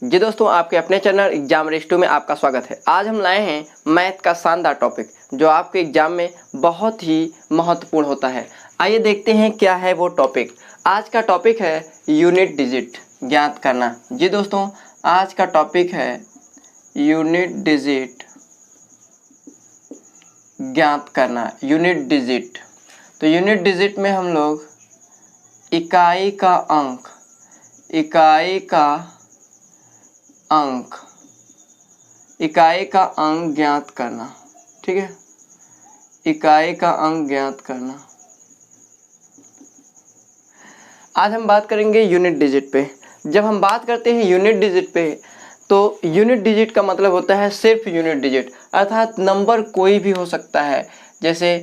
जी दोस्तों, आपके अपने चैनल एग्जाम रेस्टो में आपका स्वागत है। आज हम लाए हैं मैथ का शानदार टॉपिक जो आपके एग्जाम में बहुत ही महत्वपूर्ण होता है। आइए देखते हैं क्या है वो टॉपिक। आज का टॉपिक है यूनिट डिजिट ज्ञात करना। जी दोस्तों, आज का टॉपिक है यूनिट डिजिट ज्ञात करना। यूनिट डिजिट, तो यूनिट डिजिट में हम लोग इकाई का अंक ज्ञात करना। ठीक है, इकाई का अंक ज्ञात करना। आज हम बात करेंगे यूनिट डिजिट पे। जब हम बात करते हैं यूनिट डिजिट पे, तो यूनिट डिजिट का मतलब होता है सिर्फ यूनिट डिजिट, अर्थात नंबर कोई भी हो सकता है, जैसे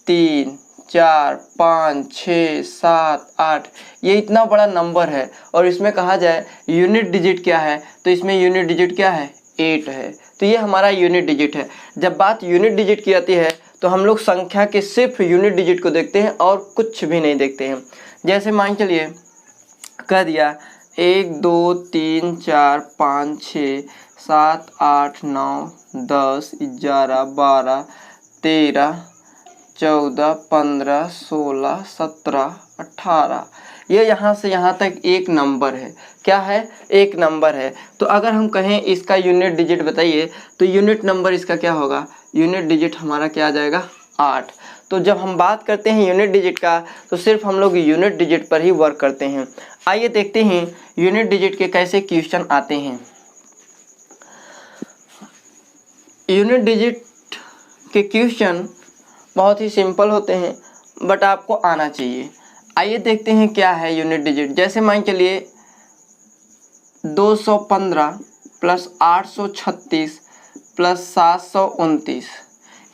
3, 4, 5, 6, 7, 8। ये इतना बड़ा नंबर है और इसमें कहा जाए यूनिट डिजिट क्या है, तो इसमें यूनिट डिजिट क्या है, 8 है। तो ये हमारा यूनिट डिजिट है। जब बात यूनिट डिजिट की आती है तो हम लोग संख्या के सिर्फ यूनिट डिजिट को देखते हैं और कुछ भी नहीं देखते हैं। जैसे मान चलिए कह दिया 1, 2, 3, 4, 5, 6, 7, 8, 9, 10, 11, 12, 13, 14, 15, 16, 17, 18। ये यहाँ से यहाँ तक एक नंबर है। क्या है, एक नंबर है। तो अगर हम कहें इसका यूनिट डिजिट बताइए, तो यूनिट नंबर इसका क्या होगा, यूनिट डिजिट हमारा क्या आ जाएगा, 8। तो जब हम बात करते हैं यूनिट डिजिट का, तो सिर्फ हम लोग यूनिट डिजिट पर ही वर्क करते हैं। आइए देखते हैं यूनिट डिजिट के कैसे क्वेश्चन आते हैं। यूनिट डिजिट के क्वेश्चन बहुत ही सिंपल होते हैं, बट आपको आना चाहिए। आइए देखते हैं क्या है यूनिट डिजिट। जैसे मान चलिए 215 प्लस 836 प्लस 729,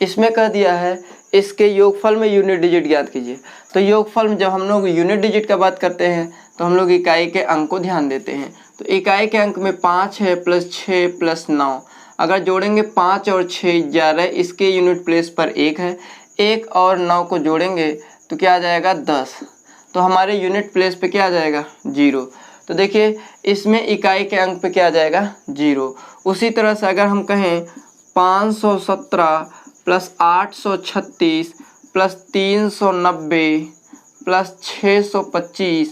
इसमें कह दिया है इसके योगफल में यूनिट डिजिट ज्ञात कीजिए। तो योगफल में जब हम लोग यूनिट डिजिट का बात करते हैं तो हम लोग इकाई के अंक को ध्यान देते हैं। तो इकाई के अंक में 5 है प्लस 6 प्लस 9, अगर जोड़ेंगे 5 और 6 11, इसके यूनिट प्लेस पर 1 है। 1 और 9 को जोड़ेंगे तो क्या आ जाएगा, 10। तो हमारे यूनिट प्लेस पे क्या आ जाएगा, 0। तो देखिए इसमें इकाई के अंक पे क्या आ जाएगा, 0। उसी तरह से अगर हम कहें 517 प्लस 836 प्लस 390 प्लस 625,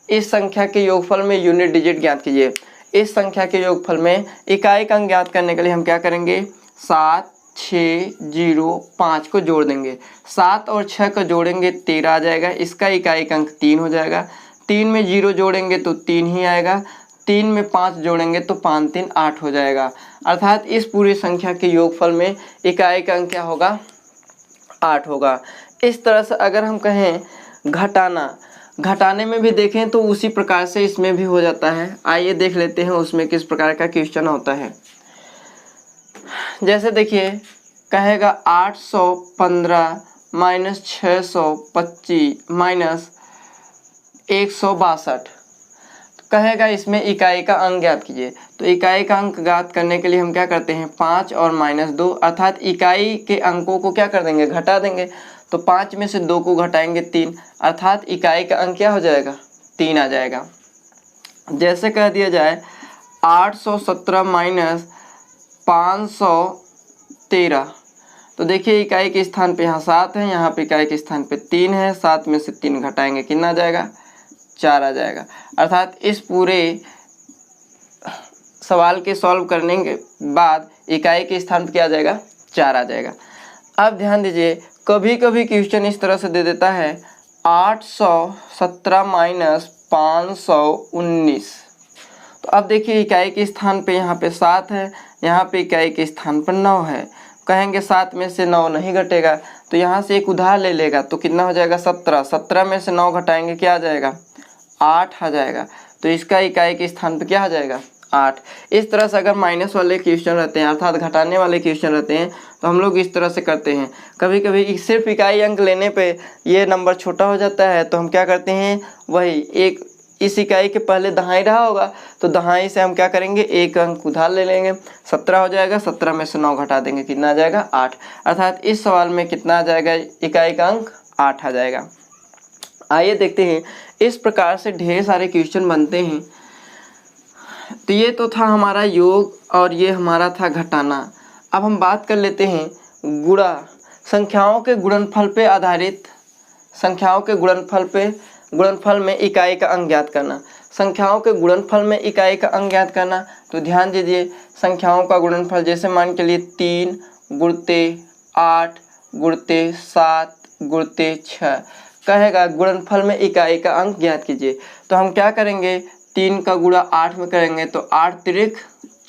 इस संख्या के योगफल में यूनिट डिजिट ज्ञात कीजिए। इस संख्या के योगफल में इकाई का अंक ज्ञात करने के लिए हम क्या करेंगे, 7, 6, 0, 5 को जोड़ देंगे। 7 और 6 को जोड़ेंगे 13 आ जाएगा। इसका इकाई का अंक 3 हो जाएगा। 3 में 0 जोड़ेंगे तो 3 ही आएगा। 3 में 5 जोड़ेंगे तो 5 3 8 हो जाएगा। अर्थात इस पूरी संख्या के योगफल में इकाई का अंक क्या होगा, 8 होगा। इस तरह से अगर हम कहें घटाने में भी देखें तो उसी प्रकार से इसमें भी हो जाता है। आइए देख लेते हैं उसमें किस प्रकार का क्वेश्चन होता है। जैसे देखिए कहेगा 815 माइनस 625 माइनस 162, कहेगा इसमें इकाई का अंक ज्ञात कीजिए। तो इकाई का अंक ज्ञात करने के लिए हम क्या करते हैं, 5 और -2, अर्थात इकाई के अंकों को क्या कर देंगे, घटा देंगे। तो 5 में से 2 को घटाएंगे 3, अर्थात इकाई का अंक क्या हो जाएगा, 3 आ जाएगा। जैसे कह दिया जाए 817 माइनस 513, तो देखिए इकाई के स्थान पे यहाँ 7 है, यहाँ पे इकाई के स्थान पे 3 है। 7 में से 3 घटाएंगे कितना आ जाएगा, 4 आ जाएगा। अर्थात इस पूरे सवाल के सॉल्व करने के बाद इकाई के स्थान पे क्या आ जाएगा, 4 आ जाएगा। अब ध्यान दीजिए, कभी कभी क्वेश्चन इस तरह से दे देता है 817 माइनस 519। तो अब देखिए इकाई के स्थान पे यहाँ पे 7 है, यहाँ पे इकाई के स्थान पर 9 है। कहेंगे 7 में से 9 नहीं घटेगा, तो यहाँ से एक उधार ले लेगा तो कितना हो जाएगा, 17। 17 में से 9 घटाएंगे क्या आ जाएगा, 8 आ जाएगा। तो इसका इकाई के स्थान पे क्या आ जाएगा, 8। इस तरह से अगर माइनस वाले क्वेश्चन रहते हैं, अर्थात घटाने वाले क्वेश्चन रहते हैं, तो हम लोग इस तरह से करते हैं। कभी कभी सिर्फ इकाई अंक लेने पे ये नंबर छोटा हो जाता है, तो हम क्या करते हैं, वही एक इस इकाई के पहले दहाई रहा होगा, तो दहाई से हम क्या करेंगे, एक अंक उधार ले लेंगे, 17 हो जाएगा। 17 में से 9 घटा देंगे, कितना आ जाएगा, 8। अर्थात इस सवाल में कितना आ जाएगा, इकाई का अंक 8 आ जाएगा। आइए देखते हैं, इस प्रकार से ढेर सारे क्वेश्चन बनते हैं। तो ये तो था हमारा योग और ये हमारा था घटाना। अब हम बात कर लेते हैं गुणा। संख्याओं के गुणनफल पे आधारित, संख्याओं के गुणनफल में इकाई का अंक ज्ञात करना। संख्याओं के गुणनफल में इकाई का अंक ज्ञात करना, तो ध्यान दीजिए संख्याओं का गुणनफल जैसे मान के लिए 3 गुणते 8 गुणते 7 गुणते 6 कहेगा गुणनफल में इकाई का अंक ज्ञात कीजिए। तो हम क्या करेंगे, 3 का गुणा 8 में करेंगे तो 8 तिरिक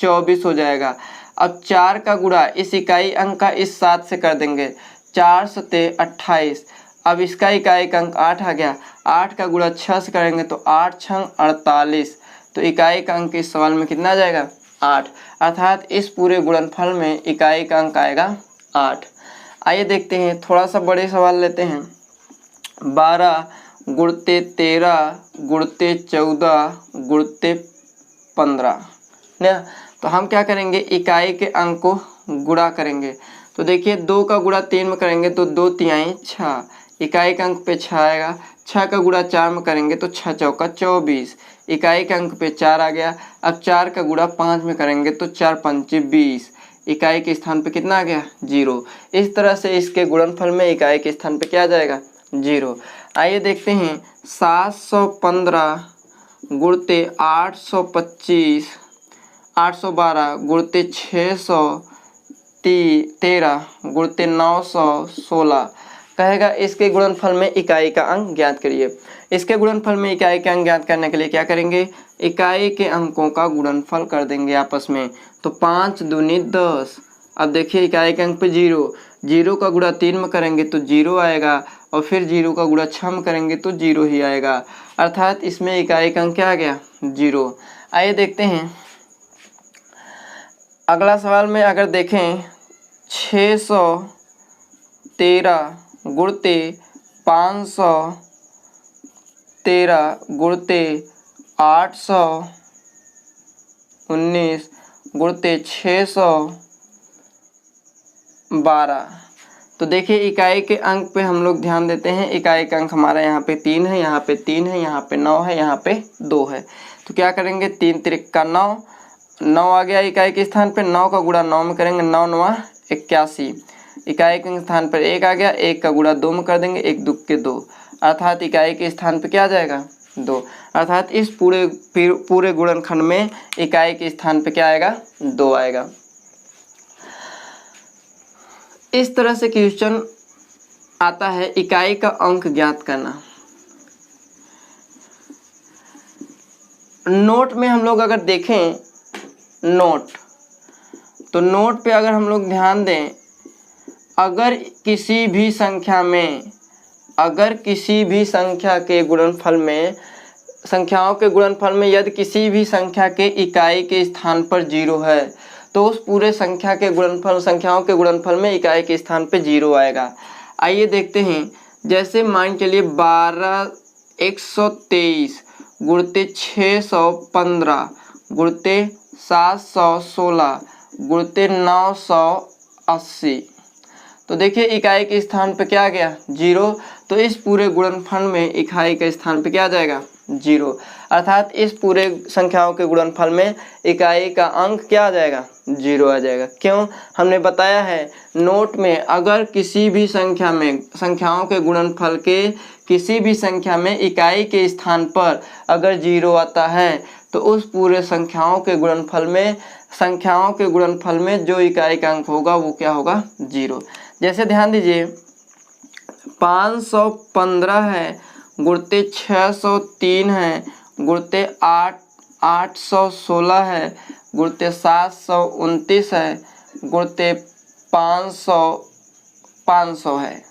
24 हो जाएगा। अब 4 का गुणा इस इकाई अंक का इस 7 से कर देंगे, 4 सते 28। अब इसका इकाई का अंक 8 आ गया। 8 का गुणा 6 से करेंगे तो 8 छंग 48। तो इकाई का अंक इस सवाल में कितना आ जाएगा, 8। अर्थात इस पूरे गुणनफल में इकाई का अंक आएगा 8। आइए देखते हैं, थोड़ा सा बड़े सवाल लेते हैं। 12 गुणते 13 गुणते 14 गुणते 15 ना। तो हम क्या करेंगे, इकाई के अंक को गुणा करेंगे। तो देखिए 2 का गुणा 3 में करेंगे तो 2 तिहाई 6, इकाई का अंक पे 6 आएगा। 6 का गुणा 4 में करेंगे तो 6 चौका 24, इकाई के अंक पे 4 आ गया। अब 4 का गुणा 5 में करेंगे तो 4 पंचे 20, इकाई के स्थान पे कितना आ गया, 0। इस तरह से इसके गुणनफल में इकाई के स्थान पे क्या आ जाएगा, 0। आइए देखते हैं 715 गुणते 825 812 गुणते 613 गुणते 916 कहेगा इसके गुणनफल में इकाई का अंक ज्ञात करिए। इसके गुणनफल में इकाई के अंक ज्ञात करने के लिए क्या करेंगे, इकाई के अंकों का गुणनफल कर देंगे आपस में। तो 5 दूनी 10। अब देखिए इकाई के अंक पे 0, 0 का गुणा 3 में करेंगे तो 0 आएगा और फिर 0 का गुणा 6 में करेंगे तो 0 ही आएगा। अर्थात इसमें इकाई का अंक क्या आ गया, 0। आइए देखते हैं अगला सवाल में। अगर देखें 613 गुणते 513 गुणते 819 गुणते 612। तो देखिए इकाई के अंक पे हम लोग ध्यान देते हैं। इकाई का अंक हमारा यहाँ पे 3 है, यहाँ पे 3 है, यहाँ पे 9 है, यहाँ पे 2 है। तो क्या करेंगे, 3 तिरिक्का 9, 9 आ गया इकाई के स्थान पे। 9 का गुणा 9 में करेंगे, 9 9 81, इकाई के स्थान पर 1 आ गया। 1 का गुणा 2 में कर देंगे, 1 दुक्के 2, अर्थात इकाई के स्थान पे क्या आ जाएगा, 2। अर्थात इस पूरे गुणनखंड में इकाई के स्थान पे क्या आएगा, 2 आएगा। इस तरह से क्वेश्चन आता है, इकाई का अंक ज्ञात करना। नोट में हम लोग अगर देखें नोट, तो नोट पे अगर हम लोग ध्यान दें, अगर किसी भी संख्या के गुणनफल में, संख्याओं के गुणनफल में यदि किसी भी संख्या के इकाई के स्थान पर 0 है तो उस पूरे संख्याओं के गुणनफल में इकाई के स्थान पे 0 आएगा। आइए देखते हैं, जैसे मान के लिए 123 गुणते 615 गुणते 716 गुणते 980। तो देखिए इकाई के स्थान पे क्या आ गया, 0। तो इस पूरे गुणनफल में इकाई के स्थान पे क्या आ जाएगा, 0। अर्थात इस पूरे संख्याओं के गुणनफल में इकाई का अंक क्या आ जाएगा, 0 आ जाएगा। क्यों, हमने बताया है नोट में अगर किसी भी संख्या में, संख्याओं के गुणनफल के किसी भी संख्या में इकाई के स्थान पर अगर 0 आता है तो उस पूरे संख्याओं के गुणनफल में जो इकाई का अंक होगा वो क्या होगा, 0। जैसे ध्यान दीजिए 515 है गुणते 603 है गुणते 816 है गुणते 729 है गुणते 500 है।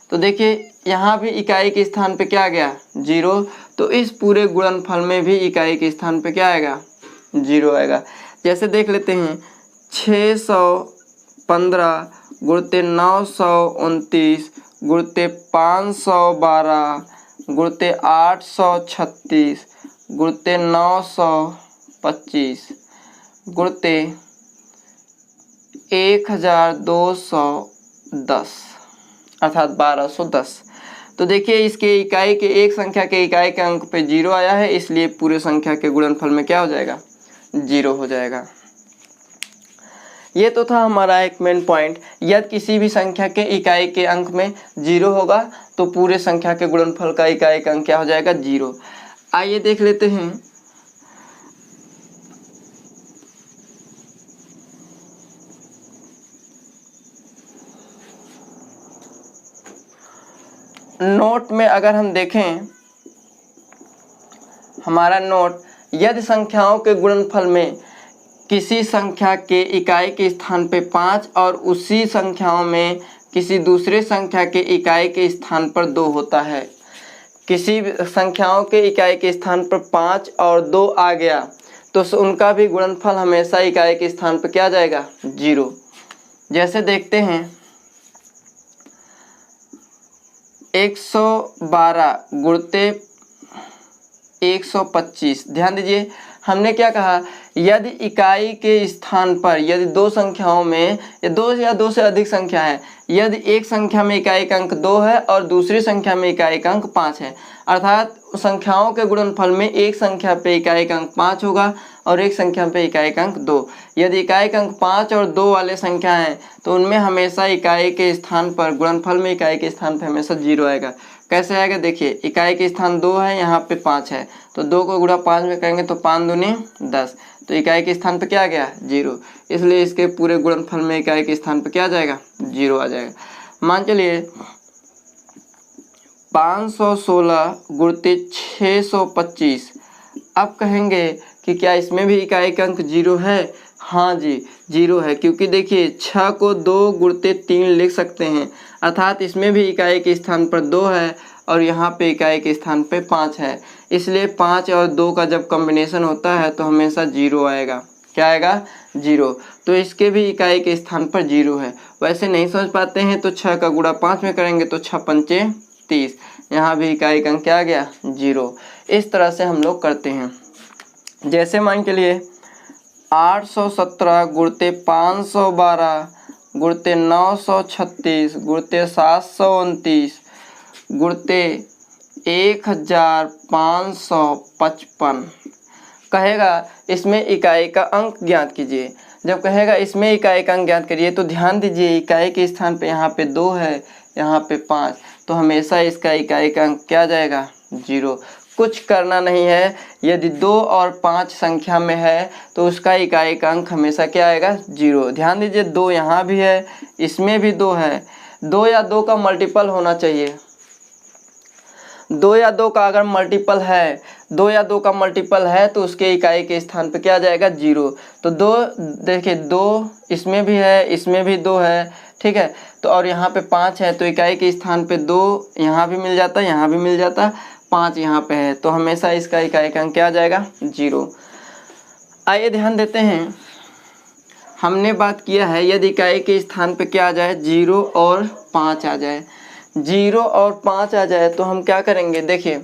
तो देखिए यहाँ भी इकाई के स्थान पे क्या आ गया, 0। तो इस पूरे गुणनफल में भी इकाई के स्थान पे क्या आएगा, 0 आएगा। जैसे देख लेते हैं 615 गुणते 929 गुणते 512 गुणते 836 गुणते 925 गुणते 1210 अर्थात 1210। तो देखिए इसके इकाई के, एक संख्या के इकाई के अंक पे 0 आया है, इसलिए पूरे संख्या के गुणनफल में क्या हो जाएगा, जीरो हो जाएगा। ये तो था हमारा एक मेन पॉइंट, यदि किसी भी संख्या के इकाई के अंक में जीरो होगा तो पूरे संख्या के गुणनफल का इकाई का अंक क्या हो जाएगा, जीरो। आइए देख लेते हैं नोट में। अगर हम देखें हमारा नोट, यदि संख्याओं के गुणनफल में किसी संख्या के इकाई के स्थान पे 5 और उसी संख्याओं में किसी दूसरे संख्या के इकाई के स्थान पर 2 होता है, किसी संख्याओं के इकाई के स्थान पर 5 और 2 आ गया तो उनका भी गुणनफल हमेशा इकाई के स्थान पर क्या आ जाएगा, जीरो। जैसे देखते हैं 112 गुणते 125। ध्यान दीजिए हमने क्या कहा, यदि इकाई के स्थान पर यदि दो संख्याओं में दो या दो से अधिक संख्या है, यदि एक संख्या में इकाई का अंक 2 है और दूसरी संख्या में इकाई का अंक 5 है, अर्थात संख्याओं के गुणनफल में एक संख्या पे इकाई का अंक 5 होगा और एक संख्या पे इकाई का अंक 2। यदि इकाई का अंक 5 और 2 वाले संख्या हैं तो उनमें हमेशा इकाई के स्थान पर गुणनफल में इकाई के स्थान पर हमेशा जीरो आएगा। कैसे आएगा, देखिए इकाई के स्थान 2 है, यहाँ पे 5 है, तो 2 को गुणा 5 में करेंगे तो 5 दूनी 10, तो इकाई के स्थान पे क्या आ गया, जीरो। इसलिए इसके पूरे गुणनफल में इकाई के स्थान पे क्या आ जाएगा, जीरो आ जाएगा। मान चलिए 516 गुणते 625। अब कहेंगे कि क्या इसमें भी इकाई का अंक जीरो है, हाँ जी जीरो है, क्योंकि देखिए 6 को 2 गुणते 3 लिख सकते हैं, अर्थात इसमें भी इकाई के स्थान पर 2 है और यहाँ पे इकाई के स्थान पे 5 है, इसलिए 5 और 2 का जब कॉम्बिनेशन होता है तो हमेशा जीरो आएगा। क्या आएगा, जीरो। तो इसके भी इकाई के स्थान पर जीरो है। वैसे नहीं समझ पाते हैं तो 6 का गुणा 5 में करेंगे तो 6 पंचे 30, यहाँ भी इकाई का अंक क्या आ गया, जीरो। इस तरह से हम लोग करते हैं। जैसे मान के लिए 817 गुणते 512 गुणते 936 गुणते 729 गुणते 1555। कहेगा इसमें इकाई का अंक ज्ञात कीजिए। जब कहेगा इसमें इकाई का अंक ज्ञात करिए तो ध्यान दीजिए इकाई के स्थान पे यहाँ पे 2 है, यहाँ पे 5, तो हमेशा इसका इकाई का अंक क्या आ जाएगा, जीरो। कुछ करना नहीं है, यदि 2 और 5 संख्या में है तो उसका इकाई का अंक हमेशा क्या आएगा, जीरो। ध्यान दीजिए 2 यहाँ भी है, इसमें भी 2 है, 2 या 2 का मल्टीपल होना चाहिए। 2 या 2 का अगर मल्टीपल है, 2 या 2 का मल्टीपल है तो उसके इकाई के स्थान पे क्या आ जाएगा, जीरो। तो 2 देखिए 2 इसमें भी है, इसमें भी 2 है, ठीक है, तो और यहाँ पे 5 है तो इकाई के स्थान पे 2 यहाँ भी मिल जाता, यहाँ भी मिल जाता, 5 यहाँ पे है, तो हमेशा इसका इकाई का अंक क्या आ जाएगा, जीरो। आइए ध्यान देते हैं, हमने बात किया है यदि इकाई के स्थान पे क्या आ जाए, 0 और 5 आ जाए, 0 और 5 आ जाए तो हम क्या करेंगे, देखिए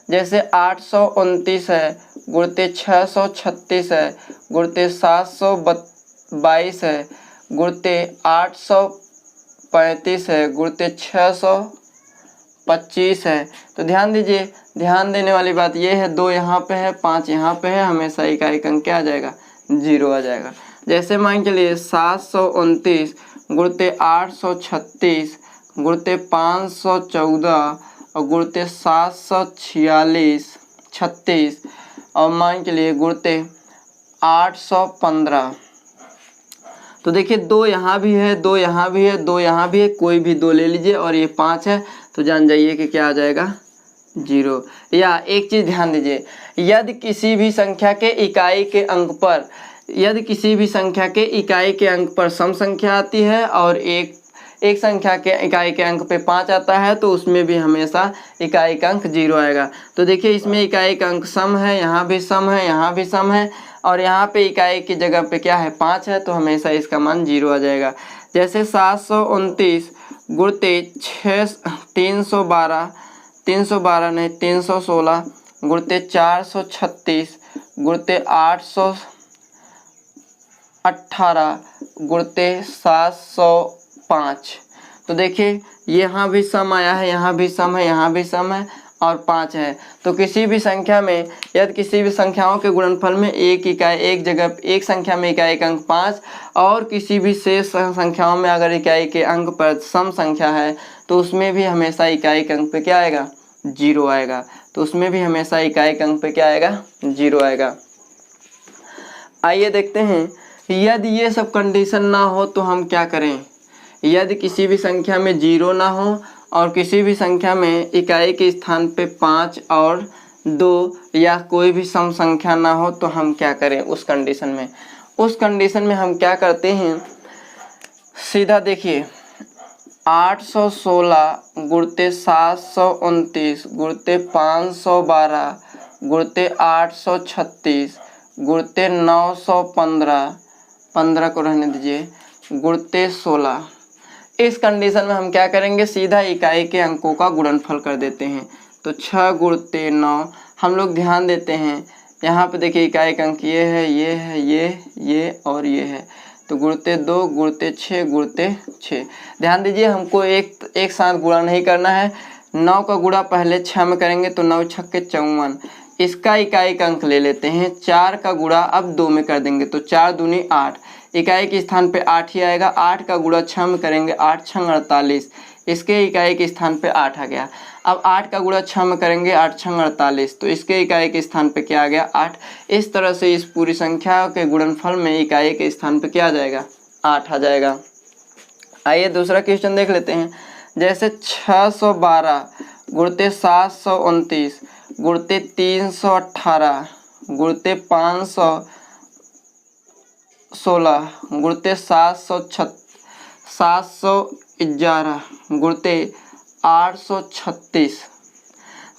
जैसे 829 है गुणते 636 है गुणते 722 है गुणते 835 है गुणते 625 है। तो ध्यान दीजिए, ध्यान देने वाली बात यह है 2 यहाँ पे है, 5 यहाँ पे है, हमेशा इकाई का अंक क्या आ जाएगा, जीरो आ जाएगा। जैसे मान के लिए 729 गुणते 836 गुणते 514 और गुणते 746 और मान के लिए गुणते 815। तो देखिए 2 यहाँ भी है, 2 यहाँ भी है, 2 यहाँ भी है, कोई भी 2 ले लीजिए और ये 5 है तो जान जाइए कि क्या आ जाएगा, जीरो। या एक चीज़ ध्यान दीजिए, यदि किसी भी संख्या के इकाई के अंक पर सम संख्या आती है और एक संख्या के इकाई के अंक पे 5 आता है तो उसमें भी हमेशा इकाई का अंक जीरो आएगा। तो देखिए इसमें इकाई का अंक सम है, यहाँ भी सम है, यहाँ भी सम है और यहाँ पे इकाई की जगह पे क्या है, 5 है, तो हमेशा इसका मान जीरो आ जाएगा। जैसे 729 गुणते 316 गुणते 436 गुणते 818 गुणते 705। तो देखिए यहाँ भी सम आया है, यहाँ भी सम है, यहाँ भी सम है और 5 है। तो किसी भी संख्या में यदि किसी भी संख्याओं के गुणनफल में एक जगह एक संख्या में इकाई का अंक 5 और किसी भी शेष संख्याओं में अगर इकाई के अंक पर सम संख्या है तो उसमें भी हमेशा इकाई के अंक पे क्या आएगा, 0 आएगा। तो उसमें भी हमेशा इकाई के अंक पे क्या आएगा, 0 आएगा। आइए देखते हैं यदि ये सब कंडीशन ना हो तो हम क्या करें। यदि किसी भी संख्या में 0 ना हो और किसी भी संख्या में इकाई के स्थान पे 5 और 2 या कोई भी सम संख्या ना हो तो हम क्या करें उस कंडीशन में। उस कंडीशन में हम क्या करते हैं, सीधा देखिए 816 गुणते 729 गुणते 512 गुणते 836 गुणते 915, 15 को रहने दीजिए, गुणते 16। इस कंडीशन में हम क्या करेंगे, सीधा इकाई के अंकों का गुणनफल कर देते हैं। तो 6 गुणते 9, हम लोग ध्यान देते हैं यहाँ पे देखिए इकाई का अंक ये है, ये है, ये और ये है। तो गुणते 2 गुणते 6 गुणते 6। ध्यान दीजिए हमको एक साथ गुणा नहीं करना है। 9 का गुणा पहले 6 में करेंगे तो 9 छक्के 54, इसका इकाई का अंक ले लेते हैं। 4 का गुणा अब 2 में कर देंगे तो 4 दूनी 8, इकाई के स्थान पे 8 ही आएगा। 8 का गुणा 6 में करेंगे, 8 छंग 48, इसके इकाई के स्थान पे 8 आ गया। अब 8 का गुणा 6 में करेंगे, 8 छंग 48, तो इसके इकाई के स्थान पे क्या आ गया, 8। इस तरह से इस पूरी संख्या के गुणनफल में इकाई के स्थान पे क्या आ जाएगा, 8 आ जाएगा। आइए दूसरा क्वेश्चन देख लेते हैं। जैसे 612 गुणते 729 गुणते 318 गुणते 516 गुणते 711 गुणते 836।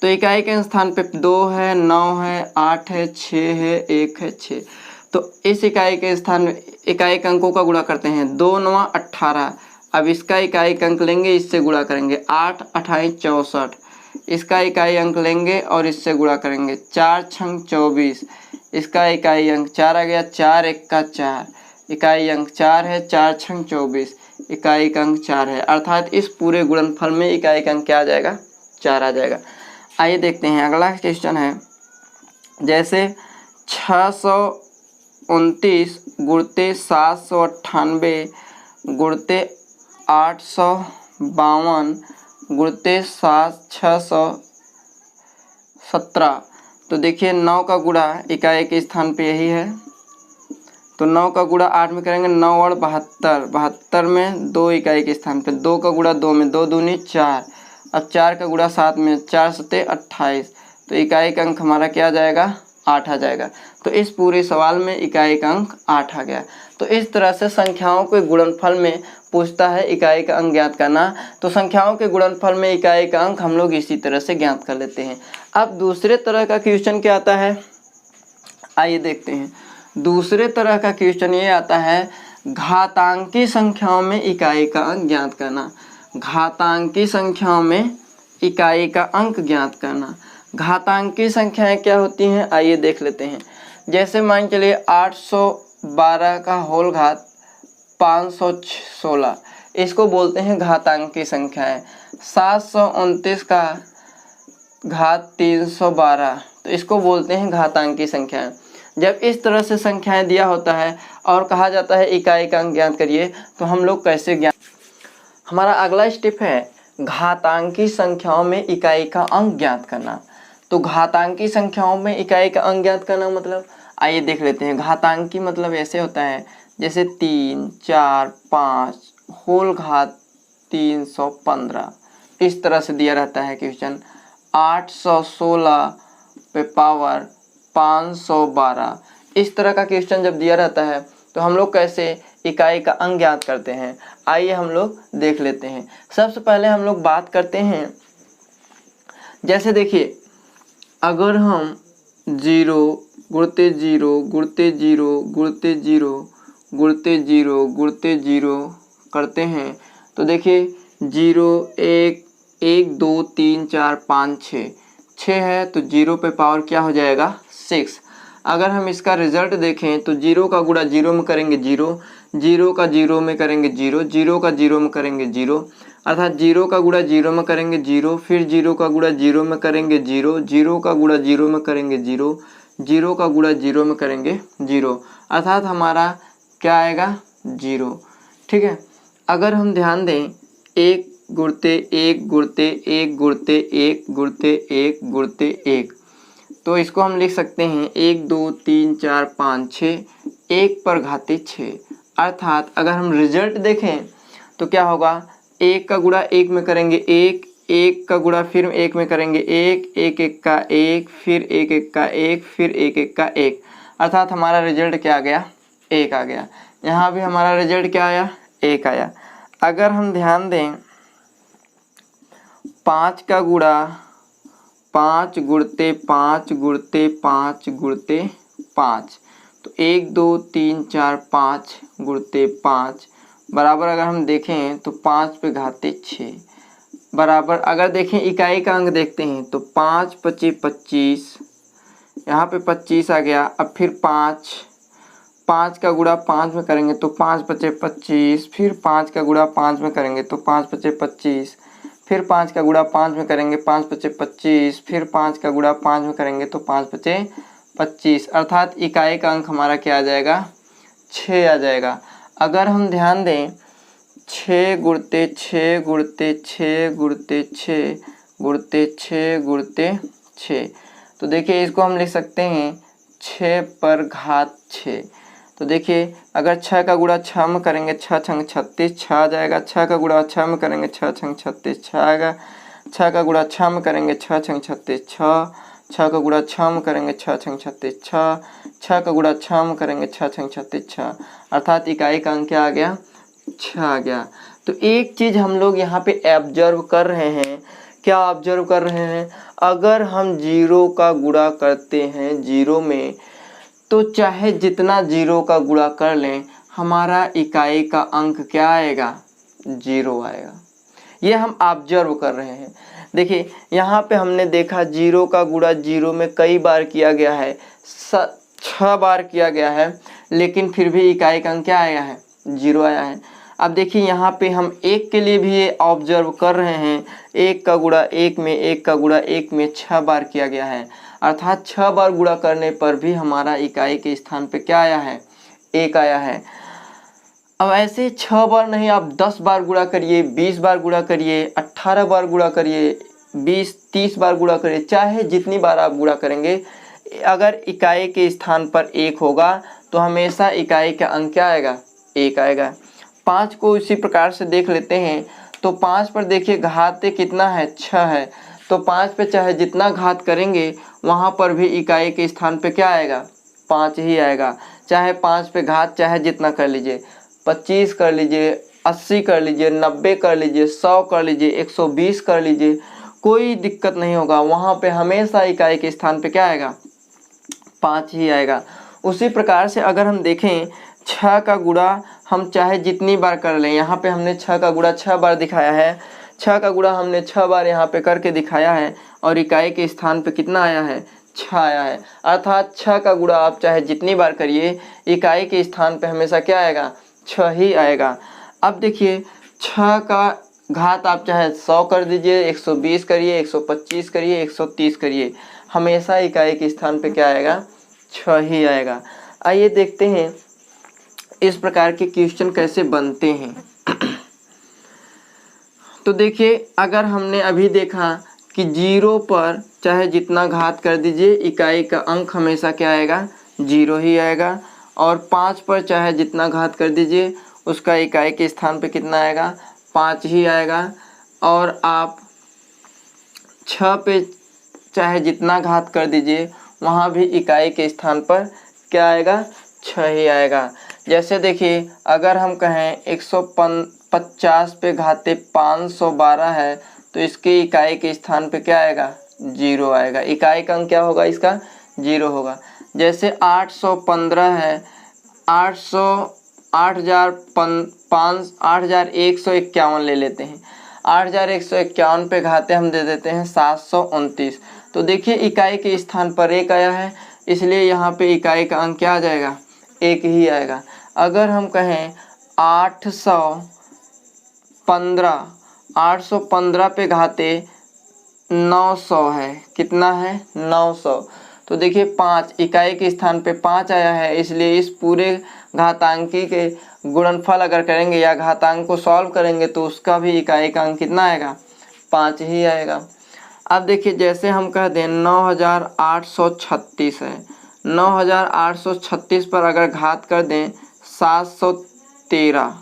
तो इकाई के स्थान पे 2 है, 9 है, 8 है, 6 है, 1 है, 6। तो इस इकाई के स्थान में इकाई के अंकों का गुणा करते हैं। 2 9 18, अब इसका इकाई का अंक लेंगे, इससे गुणा करेंगे। 8 28 64, इसका इकाई अंक लेंगे और इससे गुणा करेंगे। 4 छंग 24, इसका इकाई अंक 4 आ गया। 4 1 का 4, इकाई अंक 4 है। 4 छंग 24, इकाई का अंक 4 है। अर्थात इस पूरे गुणनफल में इकाई का अंक क्या आ जाएगा, 4 आ जाएगा। आइए देखते हैं अगला क्वेश्चन है। जैसे 629 गुणते 798 गुणते 852 गुणते 617। तो देखिए 9 का गुणा इकाई के स्थान पे यही है, तो 9 का गुणा 8 में करेंगे। 9 और 72, 72 में 2 इकाई के स्थान पे। 2 का गुणा 2 में, 2 दूनी 4, अब 4 का गुणा 7 में, 4 सते 28। तो इकाई का अंक हमारा क्या आ जाएगा, 8 आ जाएगा। तो इस पूरे सवाल में इकाई का अंक 8 आ गया। तो इस तरह से संख्याओं के गुणनफल में पूछता है इकाई का अंक ज्ञात करना। तो संख्याओं के गुणनफल में इकाई का अंक हम लोग इसी तरह से ज्ञात कर लेते हैं। अब दूसरे तरह का क्वेश्चन क्या आता है, आइए देखते हैं। दूसरे तरह का क्वेश्चन ये आता है, घातांकी संख्याओं में इकाई का अंक ज्ञात करना। घातांकी संख्याओं में इकाई का अंक ज्ञात करना। घातांकी संख्याएं क्या होती हैं, आइए देख लेते हैं। जैसे मान चलिए 812 का होल घात 516, इसको बोलते हैं घातांकी संख्याएं। 729 का घात 312, तो इसको बोलते हैं घातांकी संख्याएं। जब इस तरह से संख्याएं दिया होता है और कहा जाता है इकाई का अंक ज्ञात करिए, तो हम लोग कैसे ज्ञात। हमारा अगला स्टेप है घातांकी संख्याओं में इकाई का अंक ज्ञात करना। तो घातांकी संख्याओं में इकाई का अंक ज्ञात करना मतलब, आइए देख लेते हैं। घातांकी मतलब ऐसे होता है जैसे 3 4 5 होल घात 315, इस तरह से दिया रहता है क्वेश्चन। 816 पे पावर 512, इस तरह का क्वेश्चन जब दिया रहता है तो हम लोग कैसे इकाई का अंक ज्ञात करते हैं, आइए हम लोग देख लेते हैं। सबसे पहले हम लोग बात करते हैं, जैसे देखिए अगर हम 0 गुणते 0 गुणते 0 गुणते 0 गुणते 0 गुणते 0 करते हैं तो देखिए 0 1 1 2 3 4 5 6 है, तो 0 पे पावर क्या हो जाएगा, 6। अगर हम इसका रिजल्ट देखें तो 0 का गुणा 0 में करेंगे 0, 0 का 0 में करेंगे 0, 0 का 0 में करेंगे 0, अर्थात 0 का गुणा 0 में करेंगे 0, फिर 0 का गुणा 0 में करेंगे 0, 0 का गुणा 0 में करेंगे 0, 0 का गुणा 0 में करेंगे 0, अर्थात हमारा क्या आएगा 0। ठीक है, अगर हम ध्यान दें 1 गुणते 1 गुणते 1 गुणते 1 गुणते 1 गुणते 1, तो इसको हम लिख सकते हैं 1 2 3 4 5 6, 1 पर घाते 6। अर्थात अगर हम रिजल्ट देखें तो क्या होगा, 1 का गुणा 1 में करेंगे 1, 1 का गुणा फिर 1 में करेंगे 1, 1 1 का 1, फिर 1 1 का 1, फिर 1 1 का 1, अर्थात हमारा रिजल्ट क्या आ गया, 1 आ गया। यहाँ भी हमारा रिजल्ट क्या आया, 1 आया। अगर हम ध्यान दें 5 का गुणा 5 गुणते 5 गुणते 5 गुणते 5, तो 1 2 3 4 5 गुणते 5 बराबर, अगर हम देखें तो 5 पे घाते 6 बराबर, अगर देखें इकाई का अंक देखते हैं तो 5 पचे 25, यहाँ पे 25 आ गया। अब फिर 5 का गुणा 5 में करेंगे तो 5 पचे 25, फिर 5 का गुणा 5 में करेंगे तो 5 पचे 25, फिर 5 का गुणा 5 में करेंगे 5 पचे 25, फिर 5 का गुणा 5 में करेंगे तो 5 पचे 25, अर्थात इकाई का अंक हमारा क्या आ जाएगा, 6 आ जाएगा। अगर हम ध्यान दें 6 गुणते 6 गुणते 6 गुणते 6 गुणते 6 गुणते 6, तो देखिए इसको हम लिख सकते हैं 6 पर घात 6। तो देखिए अगर 6 का गुणा 6 में करेंगे 6 छंग 36, 6 आ जाएगा। 6 का गुणा 6 में करेंगे 6 छंग 36, 6 आएगा। 6 का गुणा 6 में करेंगे 6 छंग 36, 6, 6 का गुणा 6 में करेंगे 6 छंग 36, 6, 6 का गुणा 6 में करेंगे 6 छंग 36, 6, अर्थात इकाई का अंक क्या आ गया, 6 आ गया। तो एक चीज हम लोग यहाँ पे ऑब्जर्व कर रहे हैं, क्या ऑब्जर्व कर रहे हैं, अगर हम 0 का गुणा करते हैं 0 में, तो चाहे जितना 0 का गुणा कर लें हमारा इकाई का अंक क्या आएगा, 0 आएगा। ये हम ऑब्जर्व कर रहे हैं। देखिए यहाँ पे हमने देखा 0 का गुणा 0 में कई बार किया गया है, 6 बार किया गया है, लेकिन फिर भी इकाई का अंक क्या आया है, 0 आया है। अब देखिए यहाँ पे हम 1 के लिए भी ये ऑब्जर्व कर रहे हैं, 1 का गुणा 1 में 1 का गुणा 1 में 6 बार किया गया है, अर्थात 6 बार गुणा करने पर भी हमारा इकाई के स्थान पे क्या आया है, 1 आया है। अब ऐसे 6 बार नहीं, आप 10 बार गुणा करिए, 20 बार गुणा करिए, 18 बार गुणा करिए, 20-30 बार गुणा करिए, चाहे जितनी बार आप गुणा करेंगे, अगर इकाई के स्थान पर 1 होगा तो हमेशा इकाई का अंक क्या आएगा, 1 आएगा। 5 को इसी प्रकार से देख लेते हैं, तो 5 पर देखिए घात कितना है, 6 है, तो 5 पे चाहे जितना घात करेंगे वहाँ पर भी इकाई के स्थान पे क्या आएगा, 5 ही आएगा। चाहे 5 पे घात चाहे जितना कर लीजिए, 25 कर लीजिए, 80 कर लीजिए, 90 कर लीजिए, 100 कर लीजिए, 120 कर लीजिए, कोई दिक्कत नहीं होगा, वहाँ पे हमेशा इकाई के स्थान पे क्या आएगा, 5 ही आएगा। उसी प्रकार से अगर हम देखें 6 का गुणा हम चाहे जितनी बार कर लें, यहाँ पे हमने 6 का गुणा 6 बार दिखाया है, 6 का गुणा हमने 6 बार यहाँ पे करके दिखाया है, और इकाई के स्थान पे कितना आया है, 6 आया है। अर्थात 6 का गुणा आप चाहे जितनी बार करिए, इकाई के स्थान पे हमेशा क्या आएगा, 6 ही आएगा। अब देखिए 6 का घात आप चाहे 100 कर दीजिए, 120 करिए, 125 करिए, 130 करिए, हमेशा इकाई के स्थान पे क्या आएगा, 6 ही आएगा। आइए देखते हैं इस प्रकार के क्वेश्चन कैसे बनते हैं। तो देखिए अगर हमने अभी देखा कि 0 पर चाहे जितना घात कर दीजिए इकाई का अंक हमेशा क्या आएगा, 0 ही आएगा, और 5 पर चाहे जितना घात कर दीजिए उसका इकाई के स्थान पे कितना आएगा, 5 ही आएगा, और आप 6 पे चाहे जितना घात कर दीजिए वहाँ भी इकाई के स्थान पर क्या आएगा, 6 ही आएगा। जैसे देखिए अगर हम कहें 150 पे घाते 512 है, तो इसके इकाई के स्थान पे क्या आएगा, 0 आएगा, इकाई का अंक क्या होगा, इसका 0 होगा। जैसे 815 है, 8151 ले लेते हैं, 8151 पे घाते हम दे देते हैं 729, तो देखिए इकाई के स्थान पर 1 आया है, इसलिए यहाँ पे इकाई का अंक क्या आ जाएगा, 1 ही आएगा। अगर हम कहें 815 815 पे घाते 900 है। कितना है? 900। तो देखिए 5 इकाई के स्थान पे 5 आया है, इसलिए इस पूरे घातांकी के गुणनफल अगर करेंगे या घातांक को सॉल्व करेंगे तो उसका भी इकाई का अंक कितना आएगा? 5 ही आएगा। अब देखिए जैसे हम कह दें 9836 है, 9836 पर अगर घात कर दें 713,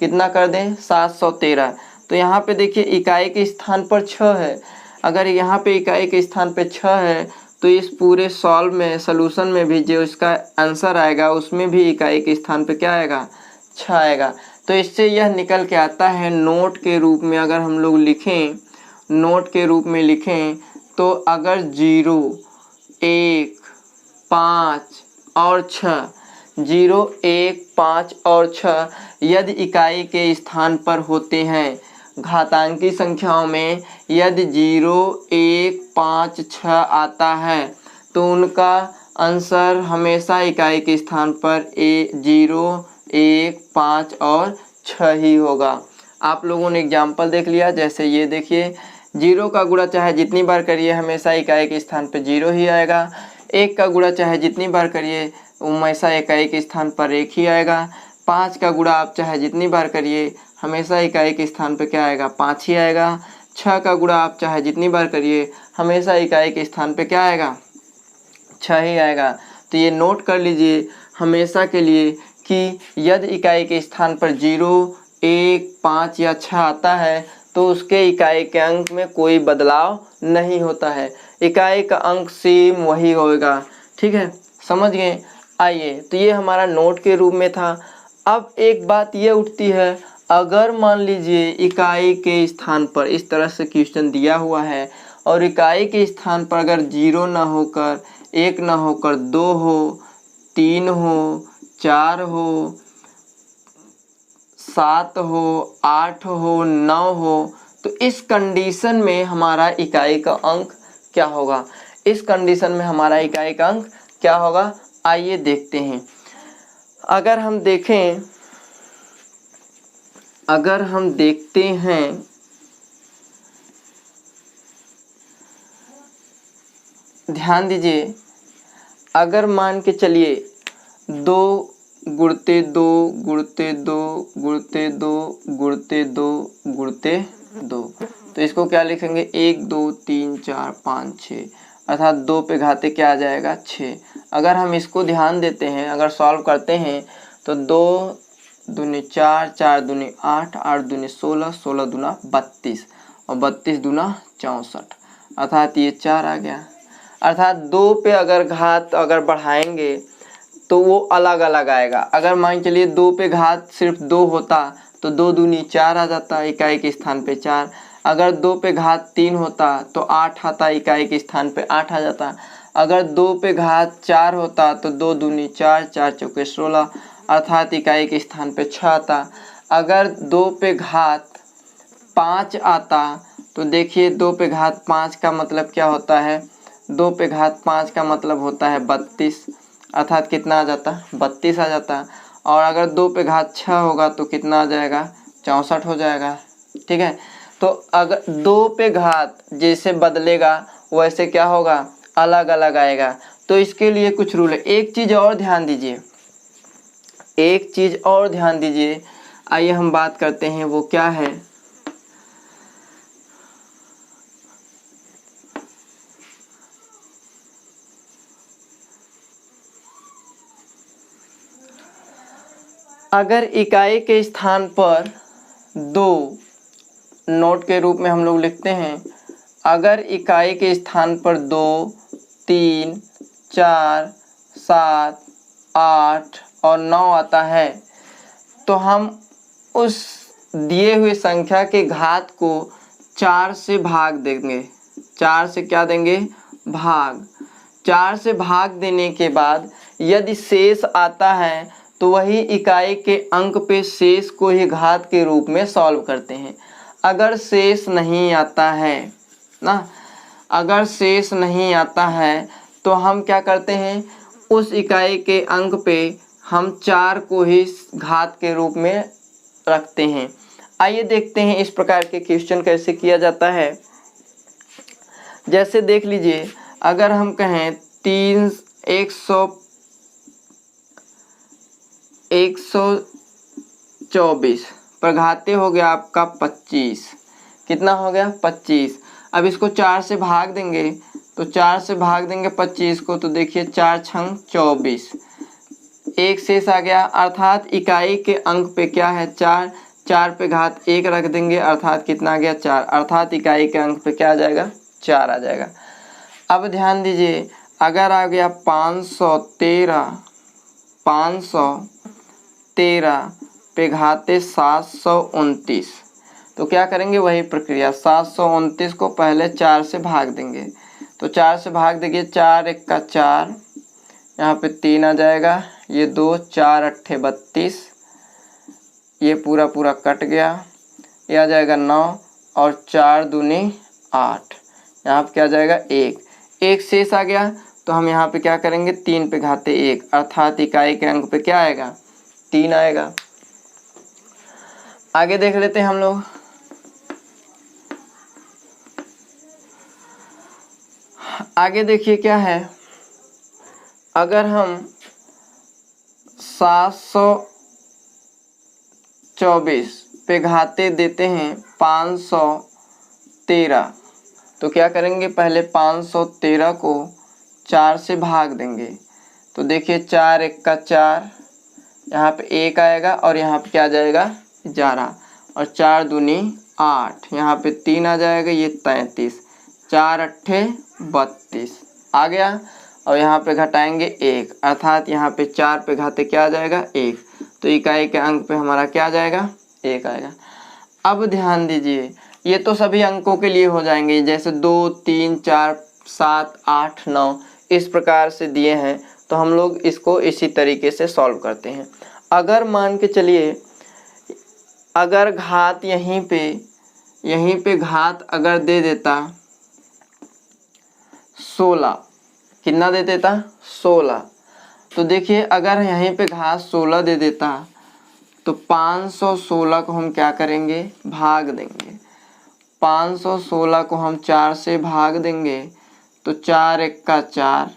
कितना कर दें? 713। तो यहाँ पे देखिए इकाई के स्थान पर 6 है, अगर यहाँ पे इकाई के स्थान पे 6 है तो इस पूरे सॉल्व में सॉल्यूशन में भी जो इसका आंसर आएगा उसमें भी इकाई के स्थान पे क्या आएगा? 6 आएगा। तो इससे यह निकल के आता है नोट के रूप में अगर हम लोग लिखें, नोट के रूप में लिखें तो अगर 0, 1, 5 और 6, 0, 1, 5 और 6 यदि इकाई के स्थान पर होते हैं, घातांकी संख्याओं में यदि 0, 1, 5, 6 आता है तो उनका आंसर हमेशा इकाई के स्थान पर 0, 1, 5 और 6 ही होगा। आप लोगों ने एग्जाम्पल देख लिया, जैसे ये देखिए 0 का गुणा चाहे जितनी बार करिए हमेशा इकाई के स्थान पर 0 ही आएगा। 1 का गुणा चाहे जितनी बार करिए हमेशा इकाई के स्थान पर 1 ही आएगा। 5 का गुणा आप चाहे जितनी बार करिए हमेशा इकाई के स्थान पर क्या आएगा? 5 ही आएगा। 6 का गुणा आप चाहे जितनी बार करिए हमेशा इकाई के स्थान पे क्या आएगा? 6 ही आएगा। तो ये नोट कर लीजिए हमेशा के लिए कि यदि इकाई के स्थान पर 0, 1, 5 या 6 आता है तो उसके इकाई के अंक में कोई बदलाव नहीं होता है, इकाई का अंक सेम वही होगा। ठीक है, समझ गए? आइए, तो ये हमारा नोट के रूप में था। अब एक बात ये उठती है, अगर मान लीजिए इकाई के स्थान पर इस तरह से क्वेश्चन दिया हुआ है और इकाई के स्थान पर अगर 0 ना होकर 1 ना होकर 2 हो, 3 हो, 4 हो, 7 हो, 8 हो, 9 हो, तो इस कंडीशन में हमारा इकाई का अंक क्या होगा? इस कंडीशन में हमारा इकाई का अंक क्या होगा? आइए देखते हैं। अगर हम देखते हैं ध्यान दीजिए, अगर मान के चलिए 2 गुणते 2 गुणते 2 गुणते 2 गुणते 2 गुणते 2, तो इसको क्या लिखेंगे? 1, 2, 3, 4, 5, 6, अर्थात 2 पे घाते क्या आ जाएगा? 6। अगर हम इसको ध्यान देते हैं, अगर सॉल्व करते हैं तो 2 दूनी 4, 4 दूनी 8, 8 दूनी 16, 16 दूना 32 और 32 दूना 64, अर्थात ये 4 आ गया। अर्थात 2 पे अगर घात अगर बढ़ाएंगे तो वो अलग अलग आएगा। अगर मान चलिए 2 पे घात सिर्फ 2 होता तो 2 दूनी 4 आ जाता इकाई के स्थान पे 4। अगर 2 पे घात 3 होता तो 8 आता इकाई के स्थान पे 8 आ जाता। अगर 2 पे घात 4 होता तो 2 दूनी 4, 4 चौके 16, अर्थात इकाई के स्थान पे 6 आता। अगर 2 पे घात 5 आता तो देखिए 2 पे घात 5 का मतलब क्या होता है? 2 पे घात 5 का मतलब होता है 32, अर्थात कितना आ जाता? 32 आ जाता। और अगर 2 पे घात 6 होगा तो कितना आ जाएगा? 64 हो जाएगा। ठीक है, तो अगर 2 पे घात जैसे बदलेगा वैसे क्या होगा? अलग अलग आएगा। तो इसके लिए कुछ रूल है। एक चीज़ और ध्यान दीजिए, आइए हम बात करते हैं, वो क्या है? अगर इकाई के स्थान पर 2, नोट के रूप में हम लोग लिखते हैं, अगर इकाई के स्थान पर 2, 3, 4, 7, 8 और 9 आता है तो हम उस दिए हुए संख्या के घात को 4 से भाग देंगे। 4 से क्या देंगे? भाग। 4 से भाग देने के बाद यदि शेष आता है तो वही इकाई के अंक पे शेष को ही घात के रूप में सॉल्व करते हैं। अगर शेष नहीं आता है ना, अगर शेष नहीं आता है तो हम क्या करते हैं? उस इकाई के अंक पे हम 4 को ही घात के रूप में रखते हैं। आइए देखते हैं इस प्रकार के क्वेश्चन कैसे किया जाता है। जैसे देख लीजिए, अगर हम कहें 124 पर घाते हो गया आपका 25। कितना हो गया? 25। अब इसको 4 से भाग देंगे, तो 4 से भाग देंगे 25 को, तो देखिए 4 छंग 24, एक शेष आ गया। अर्थात इकाई के अंक पे क्या है? 4, 4 पे घात 1 रख देंगे, अर्थात कितना आ गया? 4। अर्थात इकाई के अंक पे क्या आ जाएगा? 4 आ जाएगा। अब ध्यान दीजिए, अगर आ गया 513 पे घाते 729, तो क्या करेंगे? वही प्रक्रिया, 729 को पहले 4 से भाग देंगे, तो 4 से भाग देंगे, 4 एक का 4, यहाँ पे 3 आ जाएगा, ये 2, 4 अट्ठे 32, ये पूरा पूरा कट गया, ये आ जाएगा 9 और 4 दूनी 8, यहाँ पे क्या आ जाएगा? 1, एक शेष आ गया, तो हम यहाँ पे क्या करेंगे? 3 पे घाते 1, अर्थात इकाई के अंक पे क्या आएगा? 3 आएगा। आगे देख लेते हैं हम लोग। आगे देखिए क्या है, अगर हम 724 पे घाते देते हैं 513, तो क्या करेंगे? पहले 513 को 4 से भाग देंगे, तो देखिए 4 एक का 4, यहाँ पे 1 आएगा और यहाँ पे क्या आ जाएगा? 11 और 4 दूनी 8, यहाँ पे 3 आ जाएगा, ये 33, 4 अट्ठे 32 आ गया, और यहाँ पे घटाएंगे 1, अर्थात यहाँ पे 4 पे घाते क्या आ जाएगा? 1, तो इकाई के अंक पे हमारा क्या आ जाएगा? 1 आएगा। अब ध्यान दीजिए, ये तो सभी अंकों के लिए हो जाएंगे, जैसे 2, 3, 4, 7, 8, 9 इस प्रकार से दिए हैं, तो हम लोग इसको इसी तरीके से सॉल्व करते हैं। अगर मान के चलिए, अगर घात यहीं पे घात अगर दे देता 16, कितना दे देता? 16, तो देखिए अगर यहीं पे घात 16 दे देता, तो 516 को हम क्या करेंगे? भाग देंगे। 516 को हम 4 से भाग देंगे, तो 4 एक का 4,